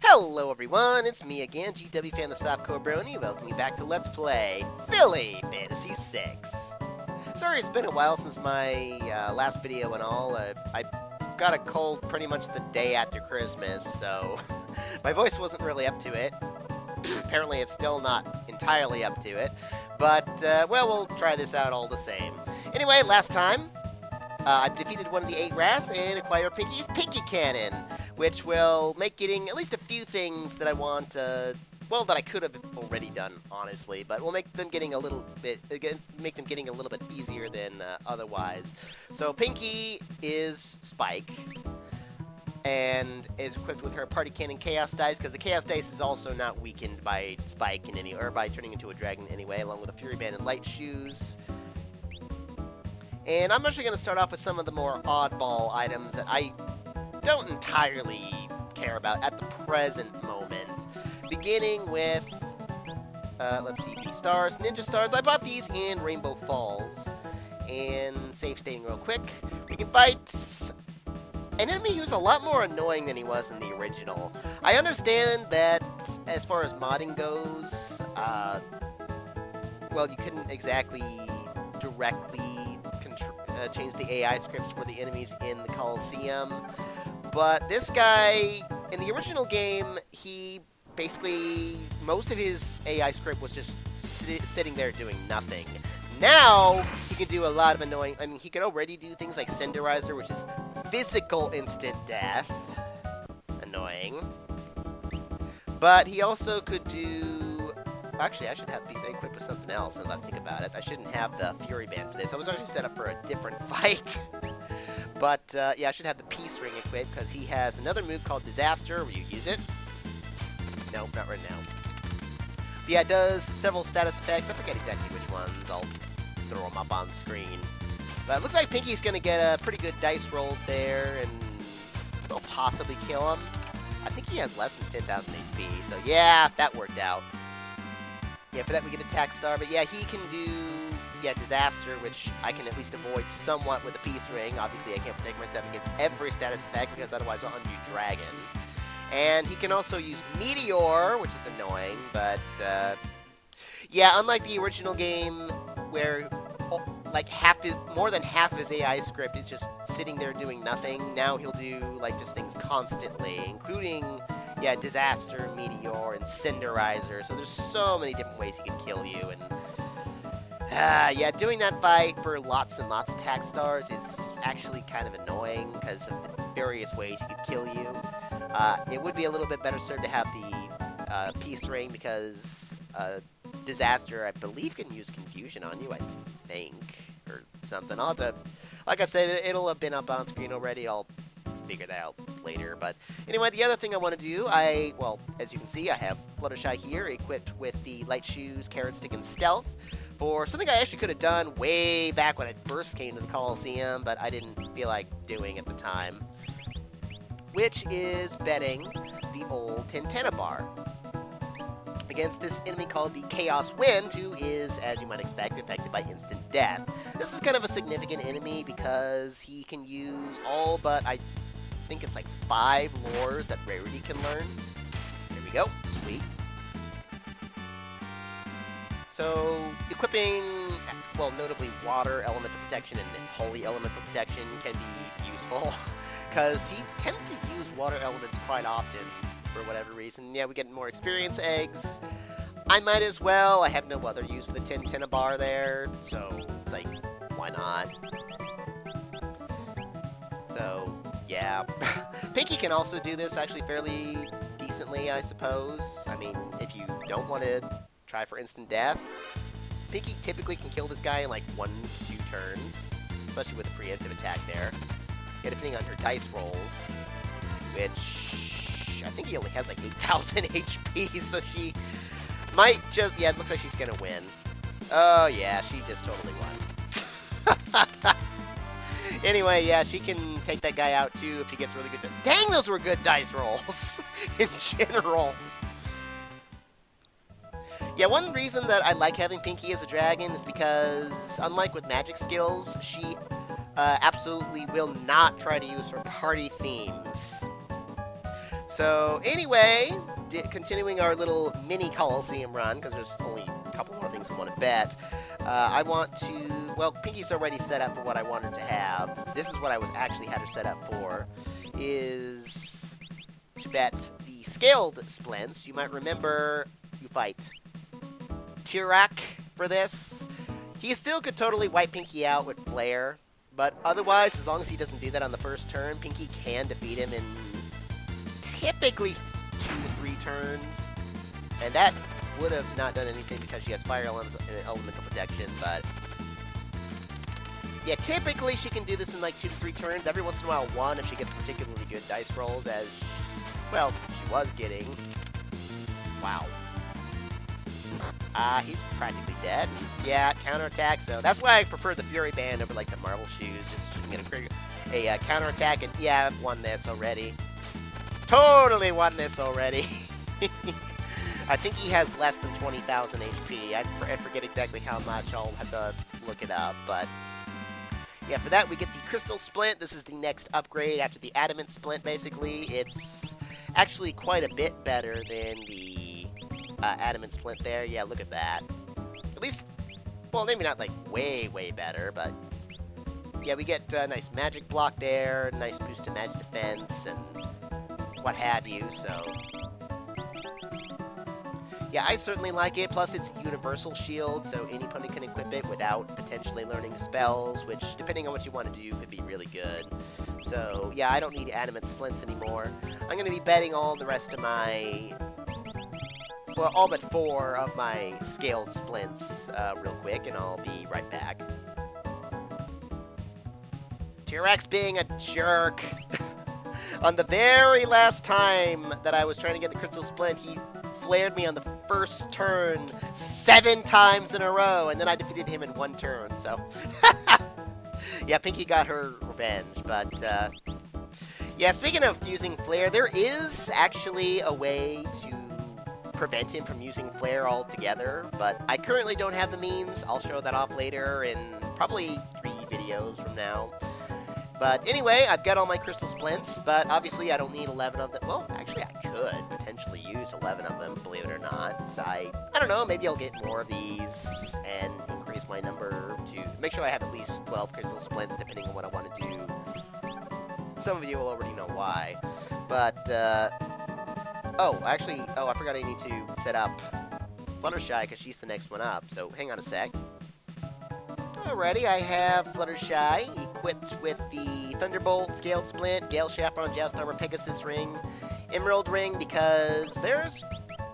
Hello everyone, it's me again, GW Fan the Softcore Brony, welcoming you back to Let's Play Philly Fantasy 6. Sorry it's been a while since my last video and all. I got a cold pretty much the day after Christmas, so my voice wasn't really up to it. Apparently it's still not entirely up to it, but well, we'll try this out all the same. Anyway, last time, I've defeated one of the 8 Wraths and acquired Pinkie's Pinkie Cannon, which will make getting at least a few things that I want, well, that I could have already done, honestly, but will make them getting a little bit, easier than otherwise. So Pinkie is Spike, and is equipped with her Party Cannon Chaos Dice, because the Chaos Dice is also not weakened by Spike in any, or by turning into a dragon anyway, along with a Fury Band and Light Shoes. And I'm actually going to start off with some of the more oddball items that I don't entirely care about at the present moment. Beginning with, let's see, the stars, Ninja Stars. I bought these in Rainbow Falls. And save stating real quick. We can fight an enemy who's a lot more annoying than he was in the original. I understand that as far as modding goes, well, you couldn't exactly directly change the AI scripts for the enemies in the Colosseum. But this guy, in the original game, he basically, most of his AI script was just sitting there doing nothing. Now, he can do a lot of annoying, I mean, he can already do things like Cenderizer, which is physical instant death. Annoying. But he also could do, actually, I should have Beast equipped with something else, as I think about it. I shouldn't have the Fury Band for this. I was actually set up for a different fight. But, yeah, I should have the Peace Ring equipped, because he has another move called Disaster, where you use it. Nope, not right now. But yeah, it does several status effects. I forget exactly which ones. I'll throw them up on screen. But it looks like Pinkie's going to get pretty good dice rolls there, and they'll possibly kill him. I think he has less than 10,000 HP, so yeah, that worked out. Yeah, for that we get Attack Star, but yeah, he can do, yeah, Disaster, which I can at least avoid somewhat with a Peace Ring. Obviously, I can't protect myself against every status effect, because otherwise I'll undo Dragon. And he can also use Meteor, which is annoying, but, yeah, unlike the original game, where, like, more than half his AI script is just sitting there doing nothing, now he'll do, like, just things constantly, including, yeah, Disaster, Meteor, and Cenderizer, so there's so many different ways he can kill you, and, yeah, doing that fight for lots and lots of attack stars is actually kind of annoying, because of the various ways he could kill you. It would be a little bit better served to have the Peace Ring, because Disaster, I believe, can use Confusion on you, I think, or something. I'll have to, like I said, it'll have been up on screen already. I'll figure that out later. But anyway, the other thing I want to do, well, as you can see, I have Fluttershy here, equipped with the Light Shoes, Carrotstick, and Stealth, for something I actually could have done way back when I first came to the Colosseum, but I didn't feel like doing at the time, which is betting the old Tintana bar against this enemy called the Chaos Wind, who is, as you might expect, affected by instant death. This is kind of a significant enemy because he can use all but, I think it's like 5 lures that Rarity can learn. There we go. Sweet. So, equipping, well, notably Water Elemental Protection and Holy Elemental Protection can be useful, because he tends to use Water Elements quite often, for whatever reason. Yeah, we get more experience eggs. I might as well. I have no other use for the Tintana bar there, so it's like, why not? So, yeah. Pinkie can also do this actually fairly decently, I suppose. I mean, if you don't want to try for instant death, Pinkie typically can kill this guy in like 1 to 2 turns, especially with a preemptive attack there. Yeah, depending on her dice rolls, which I think he only has like 8,000 HP, so she might just, yeah, it looks like she's gonna win. Oh yeah, she just totally won. Anyway, yeah, she can take that guy out too if she gets really good. Dang, those were good dice rolls in general. Yeah, one reason that I like having Pinkie as a dragon is because, unlike with magic skills, she absolutely will not try to use her party themes. So anyway, continuing our little mini Colosseum run, because there's only a couple more things I want to bet. I want to, well, Pinkie's already set up for what I wanted to have. This is what I was actually had her set up for, is to bet the scaled splints. You might remember you fight Tirak for this. He still could totally wipe Pinkie out with Flare, but otherwise, as long as he doesn't do that on the first turn, Pinkie can defeat him in typically 2 to 3 turns. And that would have not done anything because she has Fire Elemental Protection, but yeah, typically she can do this in like 2 to 3 turns. Every once in a while, 1 if she gets particularly good dice rolls, as, well, she was getting. Wow. He's practically dead. Yeah, counterattack, so that's why I prefer the Fury Band over like the Marble Shoes, just so you can get a counterattack, and yeah, I've won this already. Totally won this already. I think he has less than 20,000 HP. I forget exactly how much. I'll have to look it up, but yeah, for that we get the CrystalSplint. This is the next upgrade after the Adamant Splint, basically. It's actually quite a bit better than the Adamant Splint there. Yeah, look at that. At least, well, maybe not like way, way better, but yeah, we get a nice magic block there, nice boost to magic defense, and what have you, so yeah, I certainly like it. Plus, it's universal shield, so any opponent can equip it without potentially learning spells, which, depending on what you want to do, could be really good. So yeah, I don't need Adamant Splints anymore. I'm going to be betting all the rest of my, well, all but 4 of my scaled splints real quick, and I'll be right back. T-Rex being a jerk. On the very last time that I was trying to get the CrystalSplint, he flared me on the first turn 7 times in a row, and then I defeated him in 1 turn, so yeah, Pinkie got her revenge, but yeah, speaking of using Flare, there is actually a way to prevent him from using Flare altogether, but I currently don't have the means. I'll show that off later in probably 3 videos from now. But anyway, I've got all my CrystalSplints, but obviously I don't need 11 of them. Well, actually I could potentially use 11 of them, believe it or not. So I don't know, maybe I'll get more of these and increase my number to make sure I have at least 12 CrystalSplints, depending on what I want to do. Some of you will already know why. But, I forgot I need to set up Fluttershy, because she's the next one up. So hang on a sec. Alrighty, I have Fluttershy equipped with the Thunderbolt, ScaledSplint, Gale Chaffron, Joust Armor, Pegasus Ring, Emerald Ring, because there's,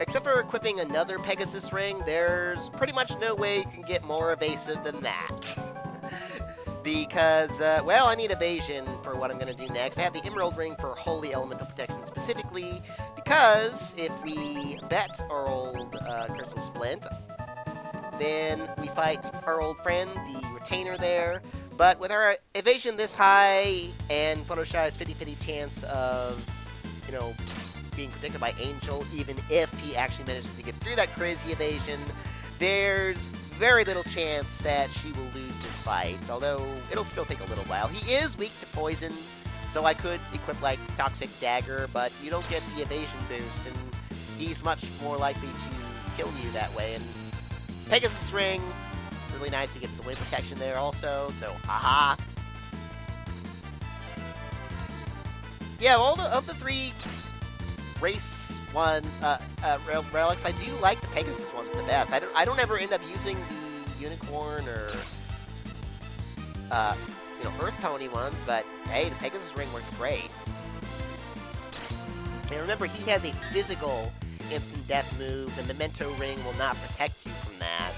except for equipping another Pegasus Ring, there's pretty much no way you can get more evasive than that. Because, well, I need evasion for what I'm going to do next. I have the Emerald Ring for Holy Elemental Protection specifically, because if we bet our old CrystalSplint, then we fight our old friend, the Retainer there. But with our evasion this high, and Fluttershy's 50-50 chance of, you know, being protected by Angel, even if he actually manages to get through that crazy evasion, there's very little chance that she will lose this fight, although it'll still take a little while. He is weak to poison, so I could equip, like, Toxic Dagger, but you don't get the evasion boost, and he's much more likely to kill you that way. And Pegasus Ring, really nice. He gets the wind protection there also, so haha. Yeah, of the 3 race relics, I do like the Pegasus ones the best. I don't ever end up using the Unicorn or Earth Pony ones, but hey, the Pegasus Ring works great. And remember, he has a physical instant death move. The Memento Ring will not protect you from that.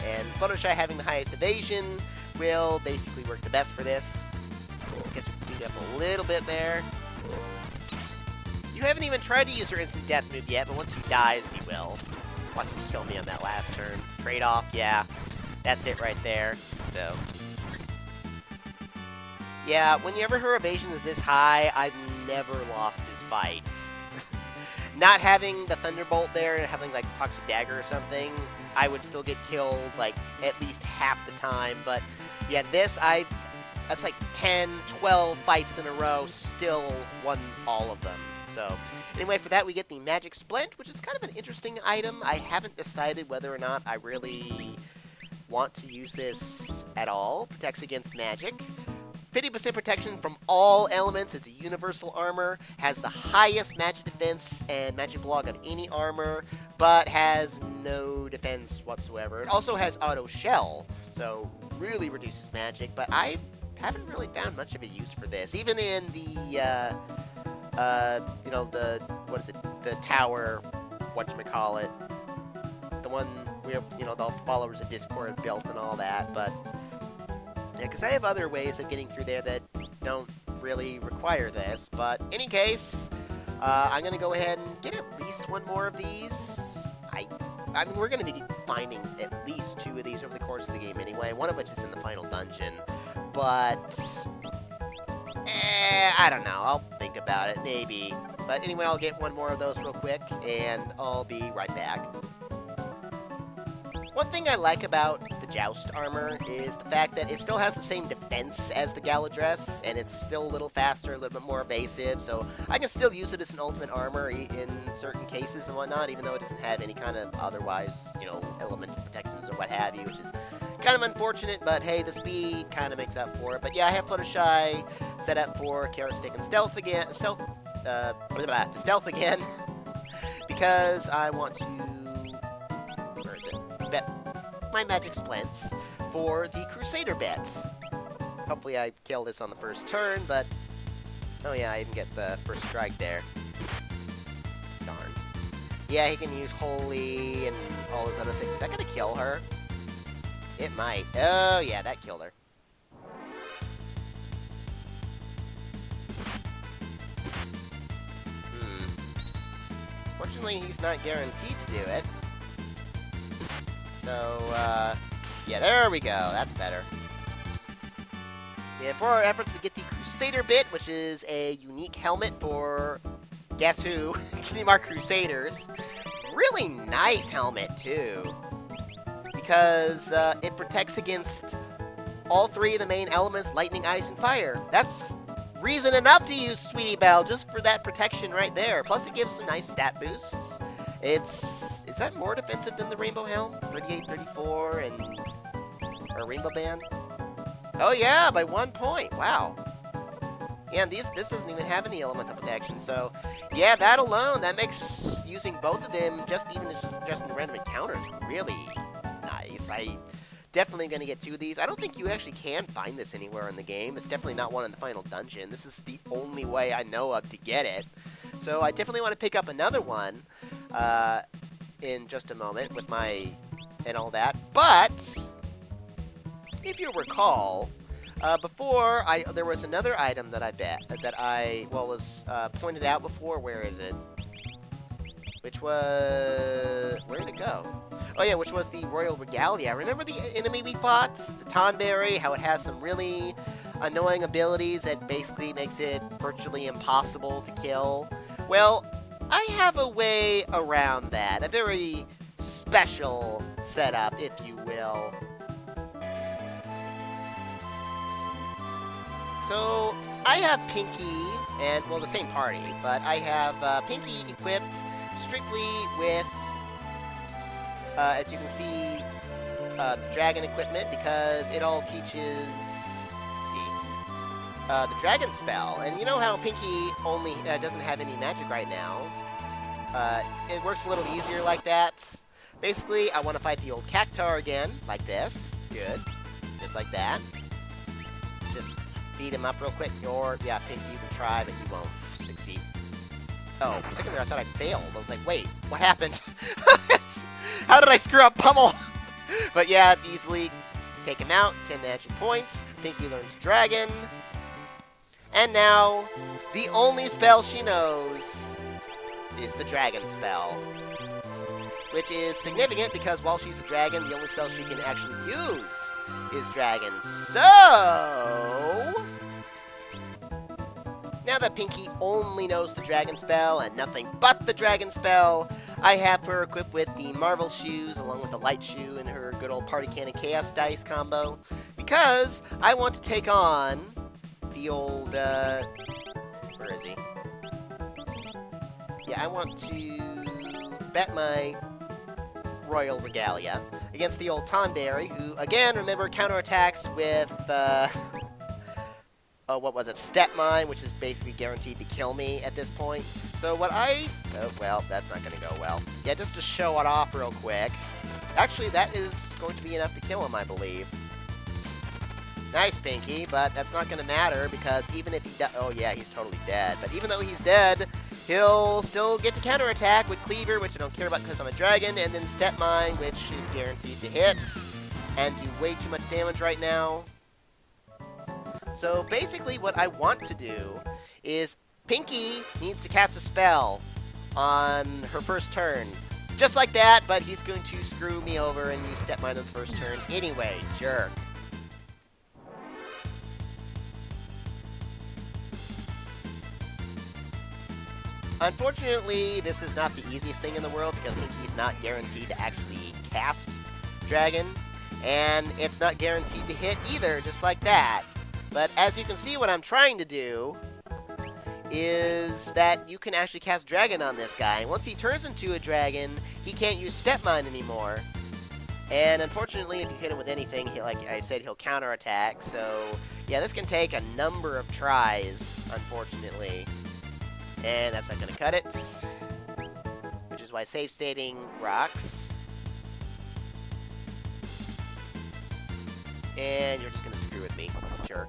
And Fluttershy having the highest evasion will basically work the best for this. I guess we can speed up a little bit there. You haven't even tried to use her instant death move yet, but once he dies, he will. Watch him kill me on that last turn. Trade-off, yeah. That's it right there. So, yeah, whenever her evasion is this high, I've never lost this fight. Not having the Thunderbolt there and having, like, Toxic Dagger or something, I would still get killed, like, at least half the time. But, yeah, that's like 10, 12 fights in a row, still won all of them. So, anyway, for that we get the Magic Splint, which is kind of an interesting item. I haven't decided whether or not I really want to use this at all. Protects against magic. 50% protection from all elements. It's a universal armor. Has the highest magic defense and magic block of any armor, but has no defense whatsoever. It also has auto shell, so really reduces magic, but I haven't really found much of a use for this. Even in the, you know, what is it, the tower, whatchamacallit, the one where, you know, the followers of Discord built and all that, but yeah, because I have other ways of getting through there that don't really require this. But in any case, I'm going to go ahead and get at least one more of these. I mean, we're going to be finding at least 2 of these over the course of the game anyway, one of which is in the final dungeon. But, I don't know. I'll think about it, maybe. But anyway, I'll get one more of those real quick, and I'll be right back. One thing I like about the Joust armor is the fact that it still has the same defense as the Gala dress, and it's still a little faster, a little bit more evasive, so I can still use it as an ultimate armor in certain cases and whatnot, even though it doesn't have any kind of otherwise, you know, elemental protections or what have you, which is kind of unfortunate, but hey, the speed kind of makes up for it. But yeah, I have Fluttershy set up for Carrotstick and Stealth again, stealth again, because I want to, where is it? Bet my Magic Splints for the Crusader bets. Hopefully I kill this on the first turn, but oh yeah, I didn't get the first strike there. Darn. Yeah, he can use Holy and all those other things. Is that gonna kill her? It might. Oh yeah, that killed her. Fortunately, he's not guaranteed to do it. So, yeah, there we go. That's better. And for our efforts, we get the Crusader bit, which is a unique helmet for, guess who? Our Crusaders. Really nice helmet, too. Because it protects against all 3 of the main elements, lightning, ice, and fire. That's reason enough to use Sweetie Belle just for that protection right there. Plus, it gives some nice stat boosts. Is that more defensive than the Rainbow Helm? 38, 34, and... or Rainbow Band? Oh yeah, by 1 point. Wow. Yeah, and this doesn't even have any elemental protection, so... yeah, that alone, that makes using both of them, just in random encounters, really nice. I definitely going to get 2 of these. I don't think you actually can find this anywhere in the game. It's definitely not one in the final dungeon. This is the only way I know of to get it. So I definitely want to pick up another one. In just a moment with my and all that, but if you recall, before there was another item that was pointed out before. Where is it? Which was, where did it go? Oh yeah, which was the RoyalRegalia. Remember the enemy we fought, the Tonberry? How it has some really annoying abilities that basically makes it virtually impossible to kill. Well, I have a way around that, a very special setup, if you will. So, I have Pinkie, and, well, the same party, but I have Pinkie equipped strictly with, as you can see, the dragon equipment, because it all teaches... the dragon spell, and you know how Pinkie only doesn't have any magic right now. It works a little easier like that. Basically, I want to fight the old Cactar again, like this. Good. Just like that. Just beat him up real quick. Or, yeah, Pinkie, you can try, but you won't succeed. Oh, for a second there, I thought I failed. I was like, wait, what happened? How did I screw up Pummel? But yeah, easily take him out. 10 magic points. Pinkie learns Dragon. And now, the only spell she knows is the Dragon spell. Which is significant because while she's a dragon, the only spell she can actually use is Dragon. So... now that Pinkie only knows the Dragon spell and nothing but the Dragon spell, I have her equipped with the Marvel Shoes along with the Light Shoe and her good old Party Cannon Chaos Dice combo. Because I want to take on the old, where is he? Yeah, I want to bet my RoyalRegalia against the old Tonberry, who, again, remember, counterattacks with, oh, what was it? Step Mine, which is basically guaranteed to kill me at this point. So what oh, well, that's not going to go well. Yeah, just to show it off real quick. Actually, that is going to be enough to kill him, I believe. Nice, Pinkie, but that's not going to matter, because even if he oh yeah, he's totally dead. But even though he's dead, he'll still get to counterattack with Cleaver, which I don't care about because I'm a dragon, and then Step Mine, which is guaranteed to hit, and do way too much damage right now. So basically what I want to do is Pinkie needs to cast a spell on her first turn. Just like that, but he's going to screw me over and use Step Mine on the first turn anyway, jerk. Unfortunately, this is not the easiest thing in the world because Pinkie's not guaranteed to actually cast Dragon, and it's not guaranteed to hit either, just like that. But as you can see, what I'm trying to do is that you can actually cast Dragon on this guy. Once he turns into a dragon, he can't use Step Mine anymore. And unfortunately, if you hit him with anything, like I said, he'll counterattack. So yeah, this can take a number of tries, unfortunately. And that's not going to cut it, which is why safe stating rocks. And you're just going to screw with me, jerk.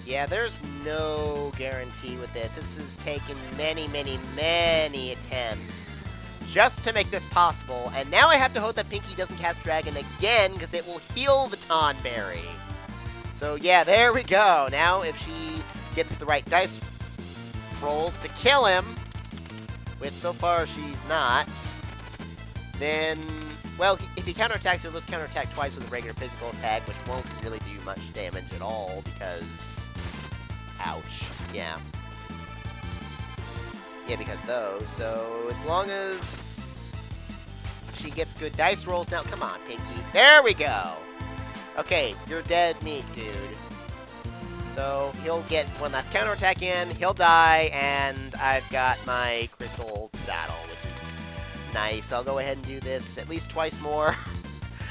Yeah, there's no guarantee with this. This has taken many, many, many attempts just to make this possible. And now I have to hope that Pinkie doesn't cast Dragon again, because it will heal the Tonberry. So yeah, there we go. Now if she gets the right dice rolls to kill him, which so far she's not, then, well, if he counterattacks, he'll just counterattack twice with a regular physical attack, which won't really do much damage at all, because, ouch, yeah. Yeah, because those, so as long as she gets good dice rolls, now, come on, Pinkie, there we go! Okay, you're dead meat, dude. So he'll get one last counterattack in, he'll die, and I've got my CrystalSaddle, which is nice. I'll go ahead and do this at least twice more.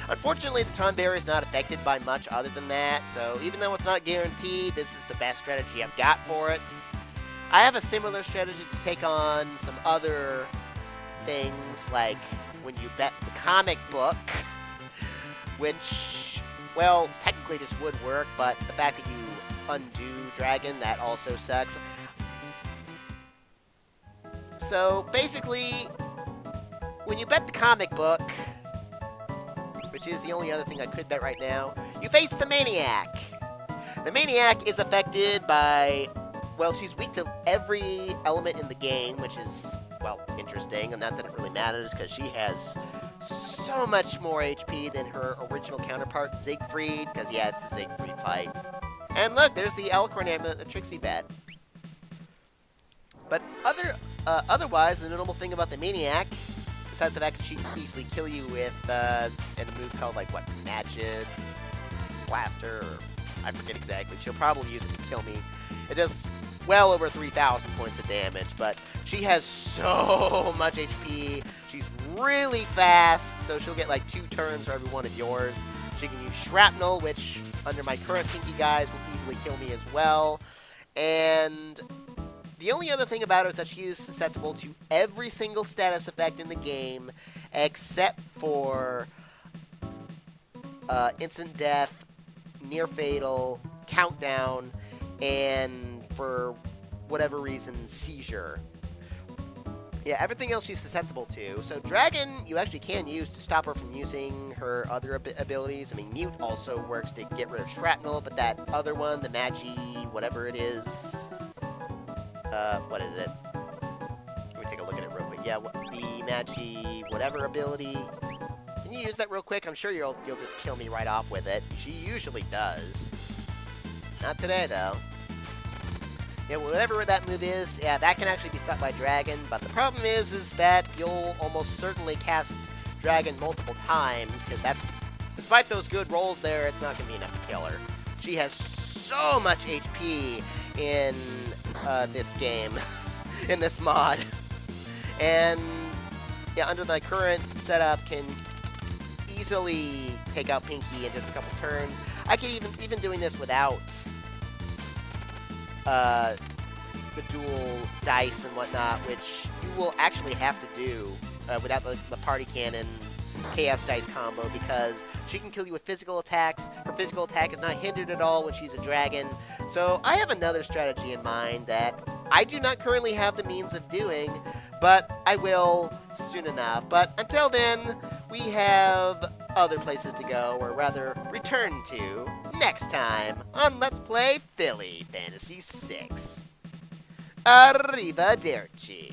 Unfortunately, the Tonberry is not affected by much other than that, so even though it's not guaranteed, this is the best strategy I've got for it. I have a similar strategy to take on some other things, like when you bet the comic book, which, well, technically this would work, but the fact that you undo Dragon, that also sucks. So, basically, when you bet the comic book, which is the only other thing I could bet right now, you face the Maniac. The Maniac is affected by, well, she's weak to every element in the game, which is, well, interesting, and not that it really matters, because she has so much more HP than her original counterpart, Siegfried, because, yeah, it's the Siegfried fight. And look, there's the Elkhorn Amulet, the Trixie bet. But otherwise, the notable thing about the Maniac, besides the fact that she can easily kill you with a move called, like, what, Magid Blaster, or I forget exactly. She'll probably use it to kill me. It does well over 3,000 points of damage, but she has so much HP. She's really fast, so she'll get like 2 turns for every one of yours. She can use Shrapnel, which under my current Pinkie guys will easily kill me as well. And the only other thing about her is that she is susceptible to every single status effect in the game, except for instant death, near fatal, countdown, and for whatever reason, seizure. Yeah, everything else she's susceptible to. So Dragon, you actually can use to stop her from using her other abilities. I mean, Mute also works to get rid of Shrapnel, but that other one, the Magi, whatever it is, what is it? Let me take a look at it real quick. Yeah, the Magi, whatever ability. Can you use that real quick? I'm sure you'll just kill me right off with it. She usually does. Not today, though. Yeah, whatever that move is, yeah, that can actually be stopped by Dragon, but the problem is that you'll almost certainly cast Dragon multiple times, because that's, despite those good rolls there, it's not going to be enough to kill her. She has so much HP in this game, in this mod. And yeah, under the current setup, can easily take out Pinkie in just a couple turns. I could even doing this without the dual dice and whatnot, which you will actually have to do without the party cannon chaos dice combo, because she can kill you with physical attacks. Her physical attack is not hindered at all when she's a dragon. So I have another strategy in mind that I do not currently have the means of doing, but I will soon enough. But until then, we have other places to go, or rather return to, next time on Let's Play Philly Fantasy VI. Arrivederci.